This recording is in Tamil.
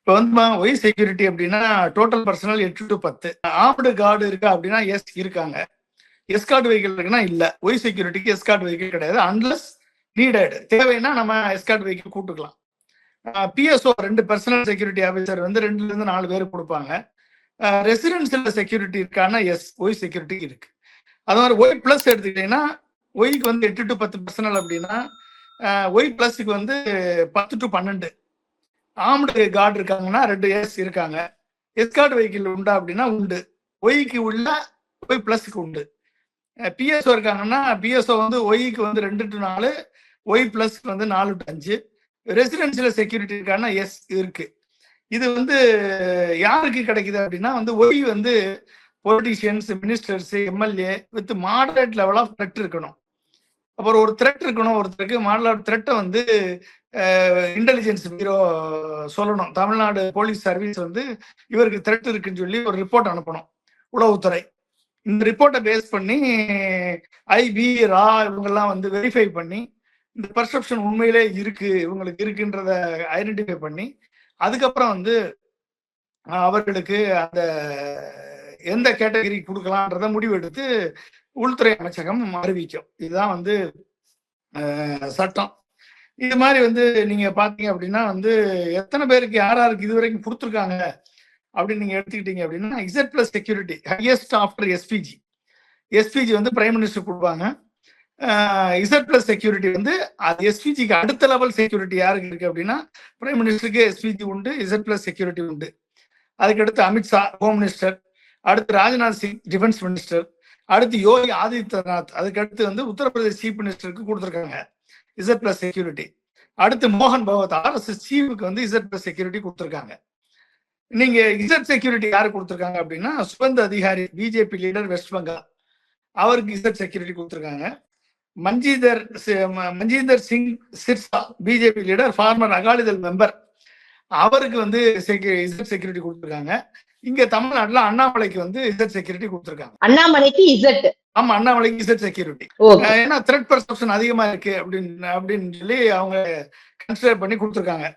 இப்போ வந்து ஒய் செக்யூரிட்டி அப்படின்னா total personnel 8 to 10. Armed guard இருக்கா அப்படின்னா எஸ் இருக்காங்க. எஸ்கார்ட் வெஹிக்கிள் இருக்குன்னா இல்ல. ஒய் செக்யூரிட்டிக்கு எஸ்கார்ட் வெஹிக்கிள் கிடையாது. அன்லஸ் நீடட், தேவைன்னா நம்ம எஸ்கார்ட் வெஹிக்கிள் கூட்டுக்கலாம். பிஎஸ்ஓ 2 பர்சனல் செக்யூரிட்டி ஆஃபீஸர் வந்து 2 to 4 பேர் கொடுப்பாங்க. ரெசிடென்சியல் செக்யூரிட்டி இருக்கான்னா எஸ், ஒய் செக்யூரிட்டி இருக்கு. அது மாதிரி ஒய் பிளஸ் எடுத்துக்கிட்டீங்கன்னா ஒய்க்கு வந்து 8 to 10 பர்சனல் அப்படின்னா ஒய் பிளஸ்க்கு வந்து 10 to 12. ஆர்ம்டு கார்டு இருக்காங்கன்னா 2 எஸ் இருக்காங்க. எஸ்கார்ட் வெஹிக்கிள் உண்டா அப்படின்னா உண்டு. ஒய்க்கு உள்ள ஒய் பிளஸ்க்கு உண்டு. பிஎஸ்ஓ இருக்காங்கன்னா பிஎஸ்ஓ வந்து ஒய்க்கு வந்து 2 to 4, ஒய் பிளஸ்க்கு வந்து 4 to 5. ரெசிடென்சியல் செக்யூரிட்டி இருக்கான்னா எஸ் இருக்கு. இது வந்து யாருக்கு கிடைக்குது அப்படின்னா வந்து ஒய் வந்து politicians, ministers, MLA with moderate level of threat இருக்கணும். அப்புறம் ஒரு த்ரெட் இருக்கணும். ஒருத்தருக்கு மாடல் த்ரெட்டை வந்து இன்டெலிஜென்ஸ் பியூரோ சொல்லணும். தமிழ்நாடு போலீஸ் சர்வீஸ் வந்து இவருக்கு த்ரெட் இருக்குன்னு சொல்லி ஒரு ரிப்போர்ட் அனுப்பணும் உளவுத்துறை. இந்த ரிப்போர்ட்டை பேஸ் பண்ணி ஐபி, ரா இவங்கெல்லாம் வந்து வெரிஃபை பண்ணி இந்த பர்செப்ஷன் உண்மையிலே இருக்கு, இவங்களுக்கு இருக்குன்றத ஐடென்டிஃபை பண்ணி அதுக்கப்புறம் வந்து அவர்களுக்கு அந்த எந்த கேட்டகரி கொடுக்கலான்றத முடிவெடுத்து உள்துறை அமைச்சகம் அறிவிக்கும். இதுதான் வந்து சட்டம். இது மாதிரி வந்து நீங்க பாத்தீங்க அப்படின்னா வந்து எத்தனை பேருக்கு யாராருக்கு இது வரைக்கும் கொடுத்துருக்காங்க அப்படின்னு நீங்க எடுத்துக்கிட்டீங்க அப்படின்னா Z plus security highest after SPG. SPG வந்து பிரைம் மினிஸ்டர் கொடுப்பாங்க. இசட் பிளஸ் செக்யூரிட்டி வந்து அது எஸ்பிஜிக்கு அடுத்த லெவல் செக்யூரிட்டி யாருக்கு இருக்கு அப்படின்னா பிரைம் மினிஸ்டருக்கு எஸ்பிஜி உண்டு, இசட் பிளஸ் செக்யூரிட்டி உண்டு. அதுக்கடுத்து அமித்ஷா ஹோம் மினிஸ்டர், அடுத்து ராஜ்நாத் சிங் டிஃபென்ஸ் மினிஸ்டர், அடுத்து யோகி ஆதித்யநாத், அதுக்கடுத்து வந்து உத்தரப்பிரதேஷ் சீஃப் மினிஸ்டருக்கு கொடுத்துருக்காங்க இசட் பிளஸ் செக்யூரிட்டி. அடுத்து மோகன் பகவத் RSS சீஃபுக்கு வந்து இசட் பிளஸ் செக்யூரிட்டி கொடுத்துருக்காங்க. நீங்க இசட் செக்யூரிட்டி யாரு கொடுத்துருக்காங்க அப்படின்னா சுகந்த் அதிகாரி, பிஜேபி லீடர், வெஸ்ட் பெங்கால், அவருக்கு இசட் செக்யூரிட்டி கொடுத்துருக்காங்க. Manjinder Singh Sirsa, BJP leader, former Akali Dal member, அவருக்கு வந்து இசட் செக்யூரிட்டி கொடுத்துருக்காங்க. இங்க தமிழ்நாட்டுல அண்ணாமலைக்கு வந்து இசட் செக்யூரிட்டி கொடுத்துருக்காங்க. அண்ணாமலைக்கு இசட், ஆமா அண்ணாமலைக்கு இசட் செக்யூரிட்டி. ஏன்னா த்ரெட் பர்செப்ஷன் அதிகமா இருக்கு அப்படின்னு சொல்லி அவங்க கன்சிடர் பண்ணி கொடுத்துருக்காங்க.